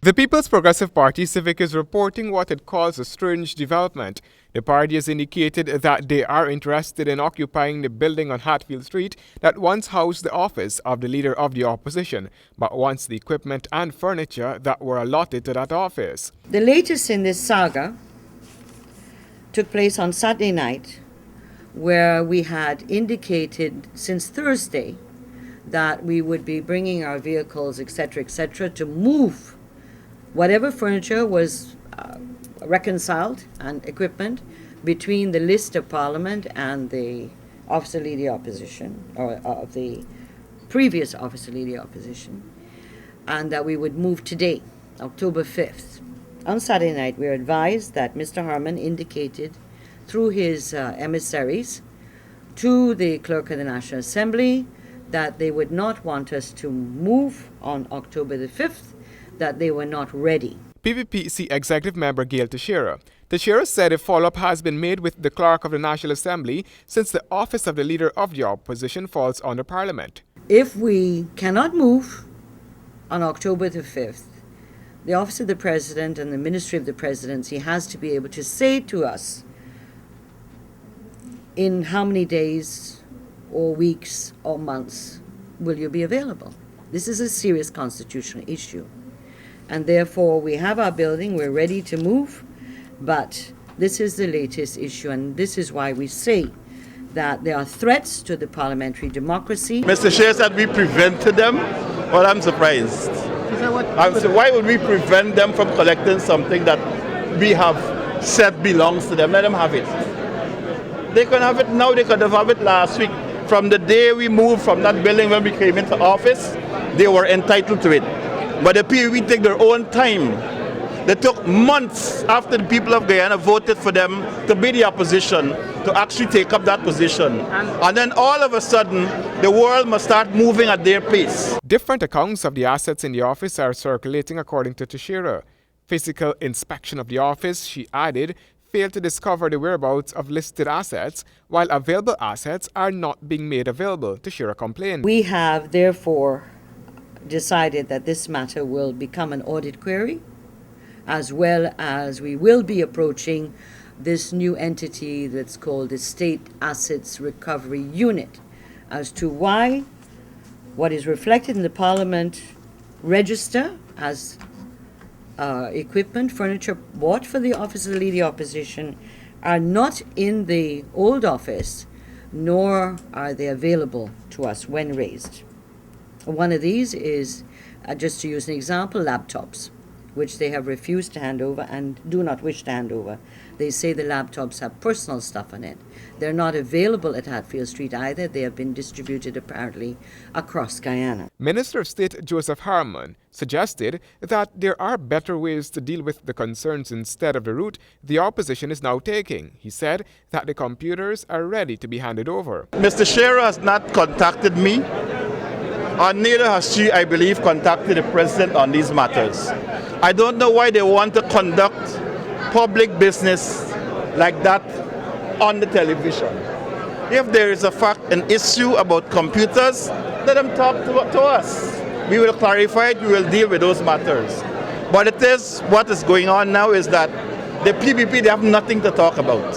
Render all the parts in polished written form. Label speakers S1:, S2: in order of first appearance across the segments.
S1: The People's Progressive Party Civic is reporting what it calls a strange development. The party has indicated that they are interested in occupying the building on Hatfield Street that once housed the office of the Leader of the Opposition, but wants the equipment and furniture that were allotted to that office.
S2: The latest in this saga took place on Saturday night, where we had indicated since Thursday that we would be bringing our vehicles, etc., to move whatever furniture was reconciled and equipment between the list of Parliament and the Office of Leader of Opposition, or of the previous Office of Leader of Opposition, and that we would move today, October 5th. On Saturday night, we were advised that Mr. Harman indicated through his emissaries to the Clerk of the National Assembly that they would not want us to move on October the 5th, that they were not ready.
S1: PPPC Executive Member Gail Teixeira. Teixeira said a follow-up has been made with the Clerk of the National Assembly since the office of the Leader of the Opposition falls under Parliament.
S2: If we cannot move on October the 5th, the Office of the President and the Ministry of the Presidency has to be able to say to us in how many days or weeks or months will you be available. This is a serious constitutional issue. And therefore, we have our building, we're ready to move, but this is the latest issue, and this is why we say that there are threats to the parliamentary democracy.
S3: Mr. Chair said we prevented them. Well, I'm surprised. So why would we prevent them from collecting something that we have said belongs to them? Let them have it. They can have it now, they could have it last week. From the day we moved from that building when we came into office, they were entitled to it. But the PPP take their own time. They took months after the people of Guyana voted for them to be the opposition to actually take up that position. And then all of a sudden, the world must start moving at their pace.
S1: Different accounts of the assets in the office are circulating according to Teixeira. Physical inspection of the office, she added, failed to discover the whereabouts of listed assets, while available assets are not being made available, Teixeira complained.
S2: We have therefore decided that this matter will become an audit query, as well as we will be approaching this new entity that's called the State Assets Recovery Unit as to why what is reflected in the Parliament register as equipment, furniture bought for the Office of the Leader of Opposition are not in the old office, nor are they available to us when raised. One of these is, just to use an example, laptops, which they have refused to hand over and do not wish to hand over. They say the laptops have personal stuff on it. They're not available at Hatfield Street either. They have been distributed apparently across Guyana.
S1: Minister of State Joseph Harman suggested that there are better ways to deal with the concerns instead of the route the opposition is now taking. He said that the computers are ready to be handed over.
S3: Mr. Shearer has not contacted me, and neither has she, I believe, contacted the President on these matters. I don't know why they want to conduct public business like that on the television. If there is an issue about computers, let them talk to us. We will clarify it, we will deal with those matters. But what is going on now is that the PPP, they have nothing to talk about.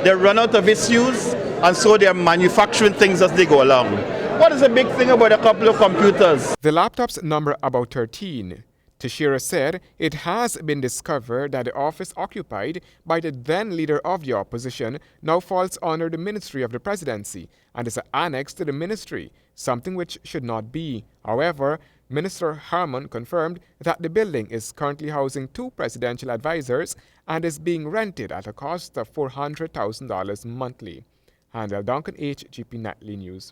S3: They run out of issues, and so they are manufacturing things as they go along. What is the big thing about a couple of computers?
S1: The laptops number about 13. Teixeira said it has been discovered that the office occupied by the then Leader of the Opposition now falls under the Ministry of the Presidency and is annexed to the ministry, something which should not be. However, Minister Harman confirmed that the building is currently housing 2 presidential advisors and is being rented at a cost of $400,000 monthly. Handel Duncan, HGP Nightly News.